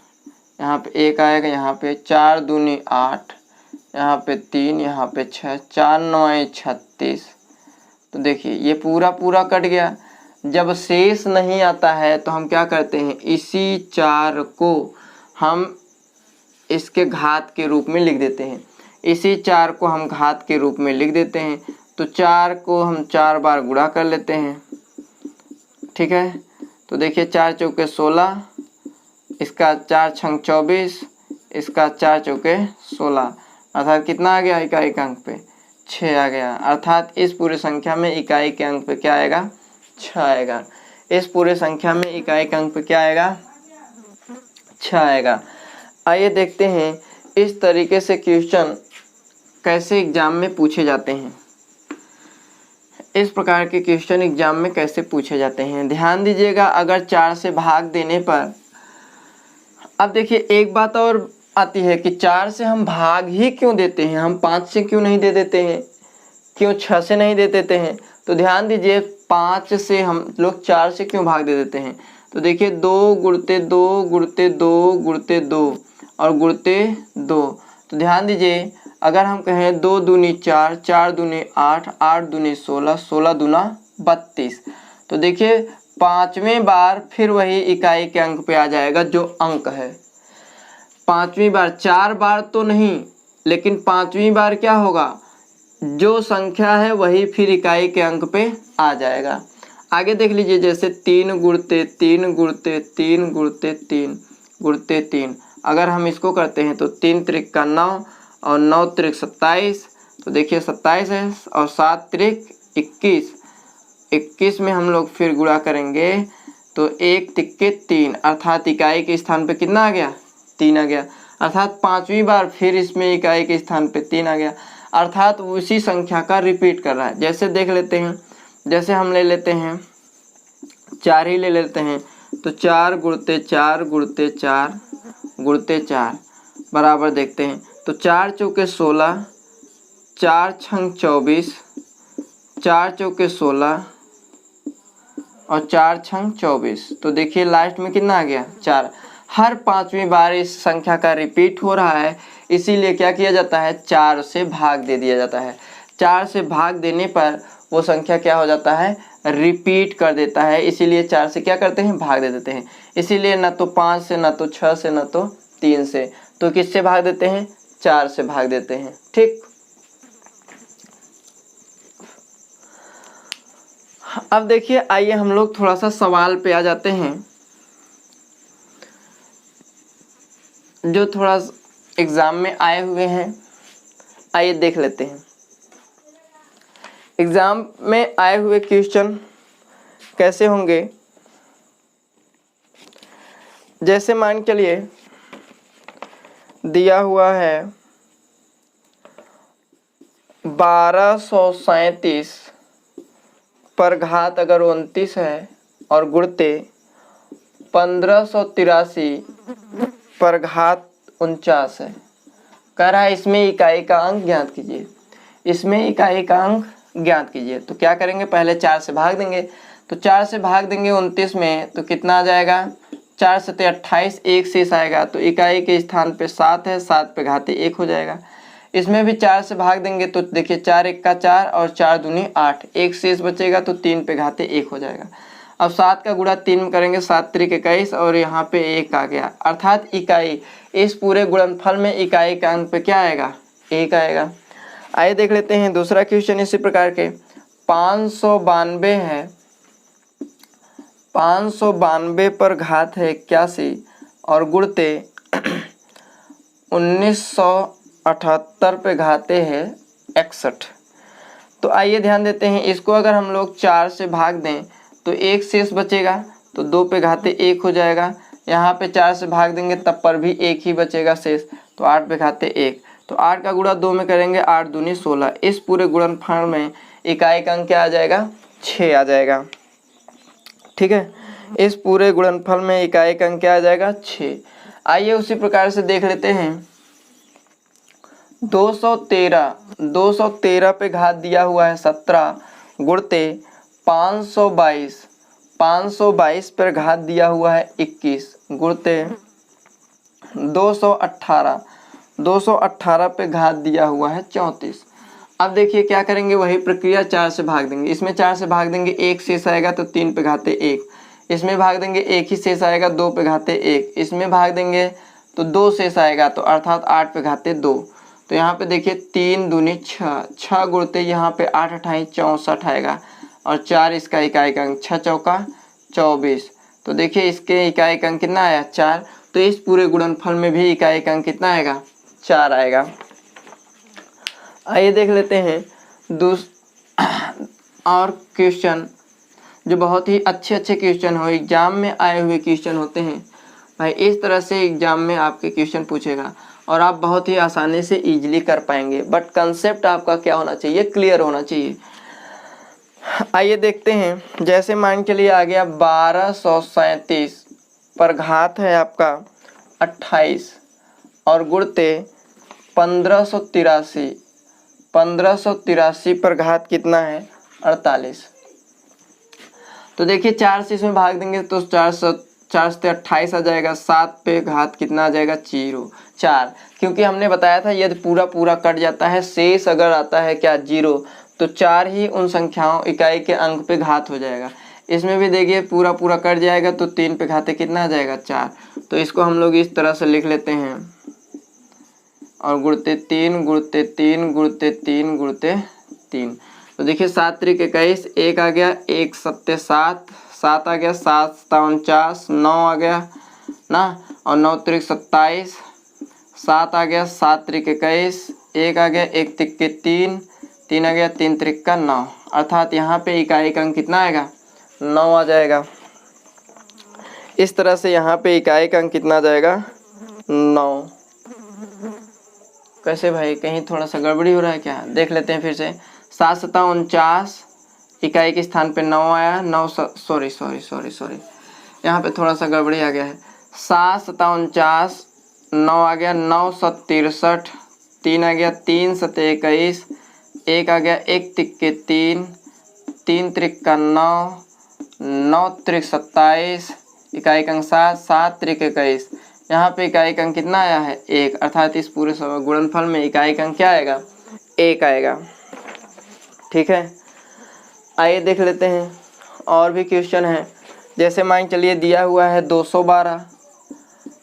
यहाँ पे 1 आएगा, यहाँ पे 4 दूनी 8, यहाँ पे 3, यहाँ पे 6, 4 9 36, तो देखिए ये पूरा पूरा कट गया। जब शेष नहीं आता है तो हम क्या करते हैं? इसी 4 को हम इसके घात के रूप में लिख देते हैं। इसी 4 को हम घात के रूप में लिख देते हैं, तो 4 को हम 4 बार गुणा कर लेते हैं, ठीक है। तो देखिए 4 चौके 16, इसका 4 छंग 24, इसका 4 चौके 16, अर्थात कितना आ गया? इकाई के अंक पे 6 आ गया। अर्थात इस पूरी संख्या में इकाई के अंक पे क्या आएगा? 6 आएगा। इस पूरे संख्या में इकाई के अंक पे क्या आएगा? 6 आएगा। आइए देखते हैं इस तरीके से क्वेश्चन कैसे एग्जाम में पूछे जाते हैं। इस प्रकार के क्वेश्चन एग्जाम में कैसे पूछे जाते हैं, ध्यान दीजिएगा। अगर 4 से भाग देने पर, अब देखिए एक बात और आती है कि 4 से हम भाग ही क्यों देते हैं? हम 5 से क्यों नहीं दे देते हैं? क्यों 6 से नहीं दे देते हैं? तो ध्यान दीजिए, 5 से हम लोग 4 से क्यों भाग दे देते हैं? तो देखिए 2 गुणते 2 गुणते 2 गुणते 2 और गुणते 2, तो ध्यान दीजिए अगर हम कहें 2 दूनी 4, 4 दूनी 8, 8 दूनी 16, 16 दूना 32, तो देखिए 5वें बार फिर वही इकाई के अंक पे आ जाएगा जो अंक है। 5वीं बार, 4 बार तो नहीं, लेकिन 5वीं बार क्या होगा? जो संख्या है वही फिर इकाई के अंक पे आ जाएगा। आगे देख लीजिए, जैसे 3 गुणते 3 गुणते 3 गुणते 3 गुणते 3, अगर हम इसको करते हैं तो 3 त्रिक का 9 और 9 त्रिक 27, तो देखिए 27 है और 7 त्रिक 21, 21 में हम लोग फिर गुणा करेंगे तो 1 तिक्के 3, अर्थात इकाई के स्थान पे कितना आ गया? 3 आ गया। अर्थात 5वीं बार फिर इसमें इकाई के स्थान पे 3 आ गया, अर्थात उसी संख्या का रिपीट कर रहा है। जैसे देख लेते हैं, जैसे हम ले लेते हैं 4 ही ले लेते हैं, तो 4 गुणते 4 गुणते 4 गुणते 4 बराबर देखते हैं, तो 4 चौके 16, 4 छंग 24, 4 चौके 16 और 4 छंग 24। तो देखिए लास्ट में कितना आ गया 4। हर 5वीं बार इस संख्या का रिपीट हो रहा है, इसीलिए क्या किया जाता है 4 से भाग दे दिया जाता है। 4 से भाग देने पर वो संख्या क्या हो जाता है रिपीट कर देता है, इसीलिए 4 से क्या करते हैं भाग दे देते हैं। इसीलिए ना तो 5 से, ना तो 6 से, ना तो 3 से, तो किससे भाग देते हैं 4 से भाग देते हैं। ठीक, अब देखिए आइए हम लोग थोड़ा सा सवाल पे आ जाते हैं जो थोड़ा एग्जाम में आए हुए हैं। आइए देख लेते हैं एग्जाम में आए हुए क्वेश्चन कैसे होंगे। जैसे मान के लिए दिया हुआ है 1237 पर घात अगर 29 है और गुणते 1583 पर घात 49 है। कह रहा है इसमें इकाई का अंक ज्ञात कीजिए। इसमें इकाई का अंक ज्ञात कीजिए तो क्या करेंगे पहले 4 से भाग देंगे। तो 4 से भाग देंगे 29 में तो कितना आ जाएगा 4 सते 28, 1 शेष आएगा तो इकाई के स्थान पे 7 है, 7 पे घाते 1 हो जाएगा। इसमें भी 4 से भाग देंगे तो देखिए 4 1 का 4 और 4 दूनी 8, 1 शेष बचेगा तो 3 पे घाते 1 हो जाएगा। अब 7 का गुणा 3 में करेंगे 7 त्रिक 21 और यहाँ पे 1 आ गया, अर्थात इकाई इस पूरे गुणनफल में इकाई का अंक पे क्या आएगा 1 आएगा। आइए देख लेते हैं दूसरा क्वेश्चन इसी प्रकार के 592 है, 592 पर घात है 81 और गुणते 1978 पे घाते हैं 61। तो आइए ध्यान देते हैं इसको अगर हम लोग 4 से भाग दें तो 1 शेष बचेगा तो 2 पे घाते 1 हो जाएगा। यहाँ पे 4 से भाग देंगे तब पर भी 1 ही बचेगा शेष तो 8 पे घाते 1, तो 8 का गुणा 2 में करेंगे 8 दूनी 16। इस पूरे गुणनफल में इकाई का अंक क्या आ जाएगा 6 आ जाएगा। ठीक है, इस पूरे गुणनफल में इकाई का अंक क्या आ जाएगा 6। आइए उसी प्रकार से देख लेते हैं 213 पे घात दिया हुआ है 17 गुणते 522 पर घात दिया हुआ है 21 गुणते 218 पे घात दिया हुआ है 34। अब देखिए क्या करेंगे वही प्रक्रिया 4 से भाग देंगे। इसमें 4 से भाग देंगे 1 शेष आएगा तो 3 पे घाते 1, इसमें भाग देंगे 1 ही शेष आएगा 2 पे घाते 1, इसमें भाग देंगे तो 2 शेष आएगा तो अर्थात 8 पे घाते 2। तो यहाँ पे देखिए 3 दूनी 6, 6 गुणते यहाँ पे 8 अठाई 64 आएगा और 4 इसका इकाई का अंक 6 चौका 24। तो देखिए इसके इकाई का अंक कितना आया 4, तो इस पूरे गुणनफल में भी इकाई का अंक कितना आएगा 4 आएगा। आइए देख लेते हैं और क्वेश्चन जो बहुत ही अच्छे क्वेश्चन हो, एग्जाम में आए हुए क्वेश्चन होते हैं भाई। इस तरह से एग्जाम में आपके क्वेश्चन पूछेगा और आप बहुत ही आसानी से इजीली कर पाएंगे, बट कंसेप्ट आपका क्या होना चाहिए क्लियर होना चाहिए। आइए देखते हैं जैसे मान के लिए आ गया 1237 पर घात है आपका 28 और गुणते 1583 पर घात कितना है 48। तो देखिए 4 से इसमें भाग देंगे तो 4 से 28 आ जाएगा, 7 पे घात कितना आ जाएगा 4, क्योंकि हमने बताया था यदि पूरा कट जाता है शेष अगर आता है क्या 0 तो 4 ही उन संख्याओं इकाई के अंक पे घात हो जाएगा। इसमें भी देखिए पूरा कट जाएगा तो 3 पे घाते कितना आ जाएगा 4। तो इसको हम लोग इस तरह से लिख लेते हैं और गुणते 3 गुणते 3 गुणते 3 गुणते 3। तो देखिए 7 त्रिक 21, 1 आ गया, 1 सत्ते 7, 7 आ गया, 7 सत्ता 49, 9 आ गया ना, और 9 त्रिक 27, 7 आ गया, 7 त्रिक 21, 1 आ गया, 1 त्रिक के 3, 3 आ गया, 3 त्रिक का 9, अर्थात यहाँ पे इकाई का अंक कितना आएगा 9 आ जाएगा। इस तरह से यहाँ पे इकाई का अंक कितना आ जाएगा 9। कैसे भाई कहीं थोड़ा सा गड़बड़ी हो रहा है क्या, देख लेते हैं फिर से। 7 सत्ता 49, इकाई के स्थान पे 9 आया, 9 सॉरी यहाँ पे थोड़ा सा गड़बड़ी आ गया है। 7 सत्ता 49, 9 आ गया, 9 सत 63, 3 आ गया, 3 सत 21, 1 आ गया, 1 तिक के 3, 3 त्रिक का 9, 9 त्रिक 27, इकाई अंक 7, 7 त्रिक 21। यहाँ पे इकाई अंक कितना आया है 1, अर्थात इस पूरे गुणनफल में इकाई अंक क्या आएगा 1 आएगा। ठीक है, आइए देख लेते हैं और भी क्वेश्चन है। जैसे मान चलिए दिया हुआ है 212,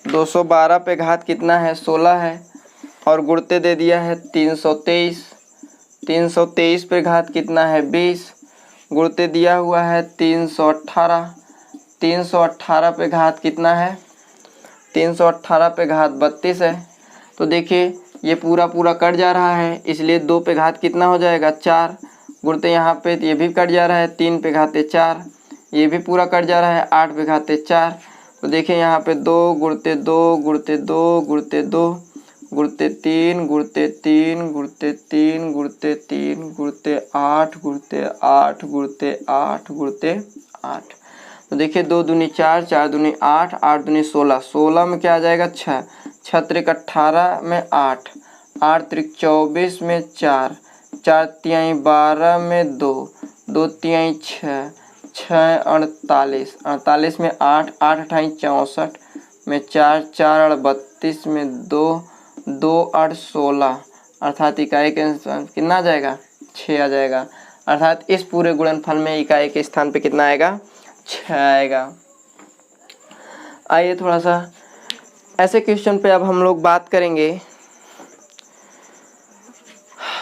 212 पे घात कितना है 16 है, और गुणते दे दिया है 323, 323 पे घात कितना है 20, गुणते दिया हुआ है 318, 318 पे घात कितना है 318 पे घात 32 है। तो देखिए ये पूरा पूरा कट जा रहा है, इसलिए 2 पे घात कितना हो जाएगा 4, गुणते यहाँ पे ये भी कट जा रहा है 3 पे घाते 4, ये भी पूरा कट जा रहा है 8 पे घाते 4। तो देखिए यहाँ पे 2 गुणते 2 गुणते 2 गुणते 2 गुणते 3 गुणते 3 गुणते 3 गुणते 3 गुणते 8 गुणते 8 गुणते 8 गुणते 8। तो देखिए 2 दूनी 4, 4 दूनी 8, 8 दूनी 16, 16 में क्या आ जाएगा 6, 6 त्रिक 18 में 8, 8 त्रिक 24 में 4, 4 तिहाई 12 में 2, 2 तिहाई 6, 6 48, 48 में 8, 8 अठाई 64 में 4, 4 32 में 2, 2 8 16, अर्थात इकाई के स्थान कितना आ जाएगा 6 आ जाएगा। अर्थात इस पूरे गुणनफल में इकाई के स्थान पे कितना आएगा 6 आएगा। आइए थोड़ा सा ऐसे क्वेश्चन पे अब हम लोग बात करेंगे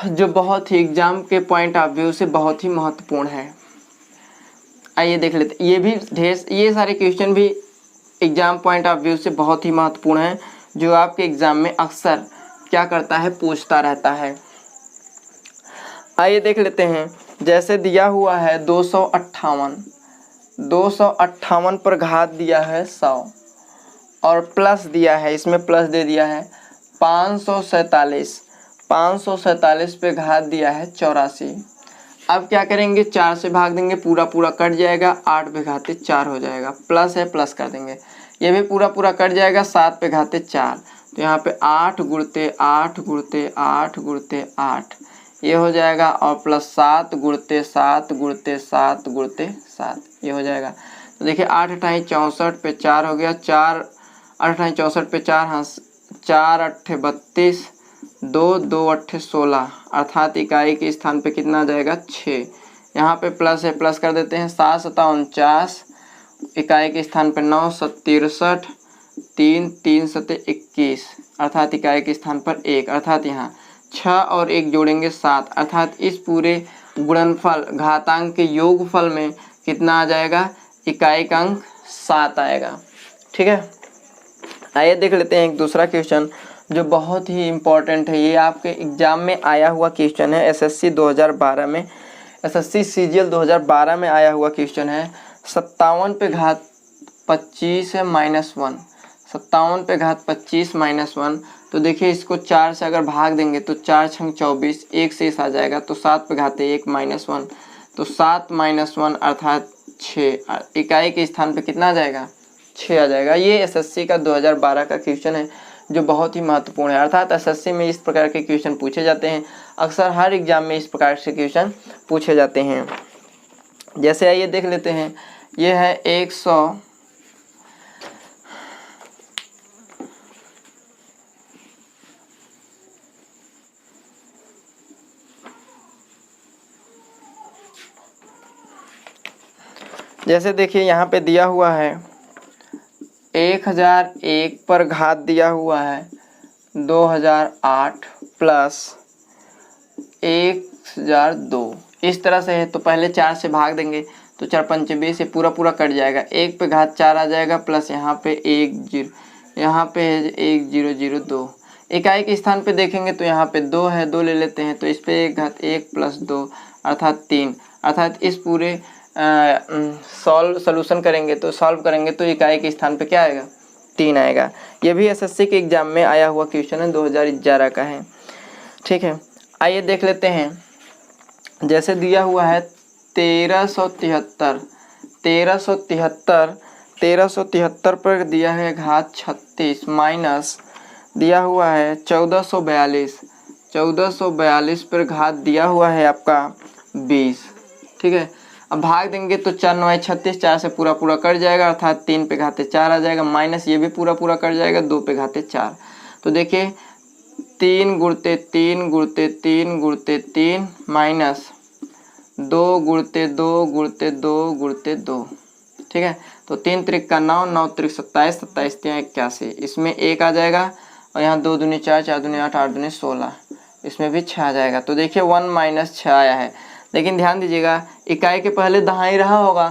जो बहुत ही एग्जाम के पॉइंट ऑफ व्यू से बहुत ही महत्वपूर्ण है। आइए देख लेते, ये सारे क्वेश्चन भी एग्जाम पॉइंट ऑफ व्यू से बहुत ही महत्वपूर्ण है, जो आपके एग्जाम में अक्सर क्या करता है पूछता रहता है। आइए देख लेते हैं। जैसे दिया हुआ है 258, 258 पर घात दिया है 100 और प्लस दिया है, इसमें प्लस दे दिया है 547, 547 पे घात दिया है 84। अब क्या करेंगे 4 से भाग देंगे, पूरा पूरा कट जाएगा, 8 पे घाते 4 हो जाएगा, प्लस है प्लस कर देंगे, ये भी पूरा पूरा कट जाएगा, 7 पे घाते 4, तो यहाँ पे 8 गुणते 8 गुणते 8 गुणते 8 ये हो जाएगा, और प्लस 7 गुणते 7 गुणते 7 गुणते 7 ये हो जाएगा। तो देखिए 8 अठाई 64 पे 4 हो गया, 4 8 अठाई 64 पे 4, हाँ 4 अट्ठे 32, 2 2 अट्ठे 16, अर्थात इकाई के स्थान पे कितना आ जाएगा 6। यहाँ पे प्लस है प्लस कर देते हैं, 7 सता 49, इकाई के स्थान पे 9 7 63, 3 3 सते 21, अर्थात इकाई के स्थान पर 1, अर्थात यहाँ 6 और 1 जोड़ेंगे 7, अर्थात इस पूरे गुणनफल घातांक के योगफल में कितना आ जाएगा इकाई का अंक 7 आएगा। ठीक है, आइए देख लेते हैं एक दूसरा क्वेश्चन जो बहुत ही इम्पोर्टेंट है। ये आपके एग्जाम में आया हुआ क्वेश्चन है, एसएससी 2012 में, एसएससी सीजीएल 2012 में आया हुआ क्वेश्चन है। 57 पे घात 25 है -1, 57 पे घात 25 -1। तो देखिए इसको 4 से अगर भाग देंगे तो 4 छंग 24, 1 शेष आ जाएगा, तो 7 पे घाते 1 -1, तो 7 -1 अर्थात 6, इकाई के स्थान पे कितना आ जाएगा 6 आ जाएगा। ये एसएससी का 2012 का क्वेश्चन है जो बहुत ही महत्वपूर्ण है। अर्थात एसएससी में इस प्रकार के क्वेश्चन पूछे जाते हैं, अक्सर हर एग्जाम में इस प्रकार से क्वेश्चन पूछे जाते हैं। जैसे आइए देख लेते हैं, ये है 100, जैसे देखिए यहाँ पे दिया हुआ है 1001 पर घात दिया हुआ है 2008 प्लस 1002, इस तरह से है। तो पहले 4 से भाग देंगे तो 4 पंचे 20, ये पूरा पूरा कट जाएगा, 1 पे घात 4 आ जाएगा, प्लस यहाँ पे 1 0, यहाँ पे है 1 0 0 2। इकाई के स्थान पे देखेंगे तो यहाँ पे 2 है, 2 ले लेते हैं, तो इस पे 1 घात 1 प्लस 2 अर्थात 3, अर्थात इस पूरे सॉल्यूशन करेंगे तो सॉल्व करेंगे तो इकाई के स्थान पे क्या आएगा 3 आएगा। ये भी एसएससी के एग्जाम में आया हुआ क्वेश्चन है, 2011 का है। ठीक है, आइए देख लेते हैं। जैसे दिया हुआ है 1373, 1373 पर दिया है घात 36 माइनस दिया हुआ है 1442, 1442 पर घात दिया हुआ है आपका 20। ठीक है, अब भाग देंगे तो 4 9 36, 4 से पूरा पूरा कट जाएगा अर्थात 3 पे घाते 4 आ जाएगा, माइनस ये भी पूरा पूरा कट जाएगा 2 पे घाते 4। तो देखिए 3 गुणते 3 गुणते 3 गुणते 3 माइनस 2 गुणते 2 गुणते 2 गुणते 2। ठीक है, तो 3 त्रिक का 9, 9 त्रिक 27, 27 तिया 81, इसमें 1 आ जाएगा और यहाँ 2 दूनी 4, 4 दूनी 8, 8 दूनी 16, इसमें भी 6 आ जाएगा। तो देखिए 1 माइनस 6 आया है। लेकिन ध्यान दीजिएगा इकाई के पहले दहाई रहा होगा